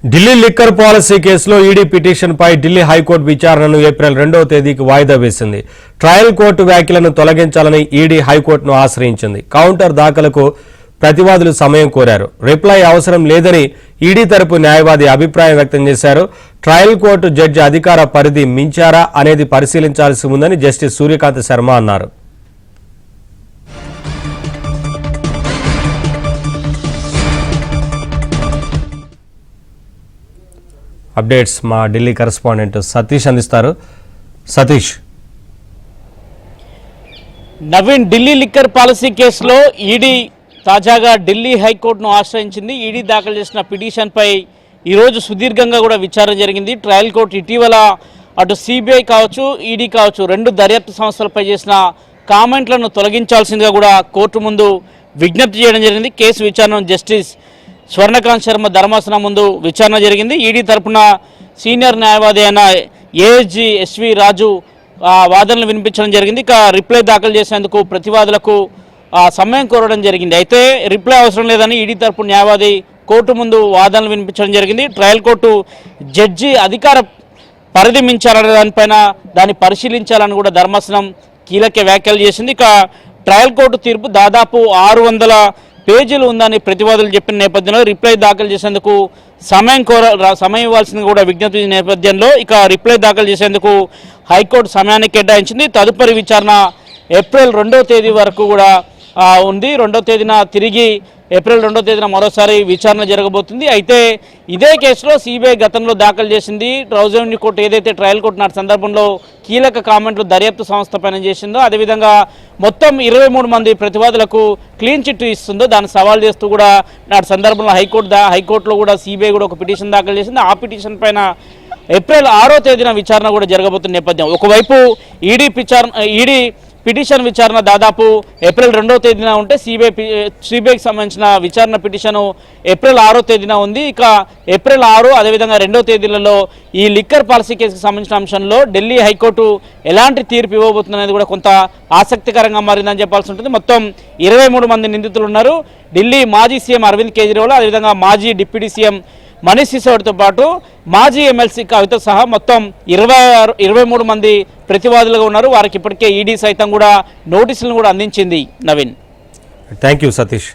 Delhi liquor policy కేసులో ED పిటిషన్పై Delhi high court విచారణను ఏప్రిల్ 2వ తేదీకి వాయిదా వేసింది. ట్రయల్ కోర్టు వ్యాఖ్యలను తొలగించాలని ఈడీ హైకోర్టును ఆశ్రయించింది. కౌంటర్ దాఖలకు ప్రతివాదులు సమయం కోరారు. రిప్లై అవసరం లేదని ఈడీ తరపు న్యాయవాది అభిప్రాయం వ్యక్తం చేశారు. ట్రయల్ కోర్టు జడ్జి అధికార పరిధి మించారా అనేది పరిశీలించాల్సి ఉందని జస్టిస్ సూర్యకాంత్ శర్మ అన్నారు. అప్డేట్స్ మా ఢిల్లీ కరెస్పాండెంట్ సతీష్ అందిస్తారు. సతీష్. నవీన్, ఢిల్లీ లిక్కర్ పాలసీ కేసులో ఈడీ తాజాగా ఢిల్లీ హైకోర్టును ఆశ్రయించింది. ఈడీ దాఖలు చేసిన పిటిషన్పై ఈరోజు సుదీర్ఘంగా కూడా విచారణ జరిగింది. ట్రయల్ కోర్టు ఇటీవల అటు సిబిఐ కావచ్చు, ఈడీ కావచ్చు, రెండు దర్యాప్తు సంస్థలపై చేసిన కామెంట్లను తొలగించాల్సిందిగా కూడా కోర్టు ముందు విజ్ఞప్తి చేయడం జరిగింది. కేసు విచారణ జస్టిస్ స్వర్ణకాంత్ శర్మ ధర్మాసనం ముందు విచారణ జరిగింది. ఈడీ తరపున సీనియర్ న్యాయవాది అయిన ఏఎస్జీ ఎస్వి రాజు వాదనలు వినిపించడం జరిగింది. ఇక రిప్లై దాఖలు చేసేందుకు ప్రతివాదులకు సమయం కోరడం జరిగింది. అయితే రిప్లై అవసరం లేదని ఈడీ తరపు న్యాయవాది కోర్టు ముందు వాదనలు వినిపించడం జరిగింది. ట్రయల్ కోర్టు జడ్జి అధికార పరిధి మించాలనే దానిపైన దాన్ని పరిశీలించాలని కూడా ధర్మాసనం కీలక వ్యాఖ్యలు చేసింది. ఇక ట్రయల్ కోర్టు తీర్పు దాదాపు 600 పేజీలు ఉందని ప్రతివాదులు చెప్పిన నేపథ్యంలో రిప్లై దాఖలు చేసేందుకు సమయం ఇవ్వాల్సింది కూడా విజ్ఞప్తి నేపథ్యంలో ఇక రిప్లై దాఖలు చేసేందుకు హైకోర్టు సమయాన్ని కేటాయించింది. తదుపరి విచారణ ఏప్రిల్ 2వ తేదీ వరకు కూడా ఉంది. 2వ తేదీన తిరిగి ఏప్రిల్ 2వ తేదీన మరోసారి విచారణ జరగబోతుంది. అయితే ఇదే కేసులో సిబిఐ గతంలో దాఖలు చేసింది. రెవెన్యూ కోర్టు ఏదైతే ట్రయల్ కోర్టు నాటి సందర్భంలో కీలక కామెంట్లు దర్యాప్తు సంస్థ పైన చేసిందో, అదేవిధంగా మొత్తం 23 మంది ప్రతివాదులకు క్లీన్ చిట్ ఇస్తుందో దాన్ని సవాల్ చేస్తూ కూడా నాటి సందర్భంలో హైకోర్టులో కూడా సిబిఐ కూడా ఒక పిటిషన్ దాఖలు చేసింది. ఆ పిటిషన్ పైన ఏప్రిల్ 6వ తేదీన విచారణ కూడా జరగబోతున్న నేపథ్యం ఒకవైపు ఈడీ పిటిషన్ విచారణ దాదాపు ఏప్రిల్ 2వ తేదీన ఉంటే సిబిఐకి సంబంధించిన విచారణ పిటిషన్ ఏప్రిల్ 6వ తేదీన ఉంది. ఇక ఏప్రిల్ 6 అదేవిధంగా 2వ తేదీలలో ఈ లిక్కర్ పాలసీ కేసుకు సంబంధించిన అంశంలో ఢిల్లీ హైకోర్టు ఎలాంటి తీర్పు ఇవ్వబోతుంది అనేది కూడా కొంత ఆసక్తికరంగా మారిందని చెప్పాల్సి ఉంటుంది. మొత్తం 23 మంది నిందితులు ఉన్నారు. ఢిల్లీ మాజీ సీఎం అరవింద్ కేజ్రీవాల్, అదేవిధంగా మాజీ డిప్యూటీ సీఎం మనీష్ సిసోడితో పాటు మాజీ ఎమ్మెల్సీ కవిత సహా మొత్తం 23 మంది ప్రతివాదులుగా ఉన్నారు. వారికి ఇప్పటికే ఈడీ సైతం కూడా నోటీసులను కూడా అందించింది. Naveen, thank you Satish.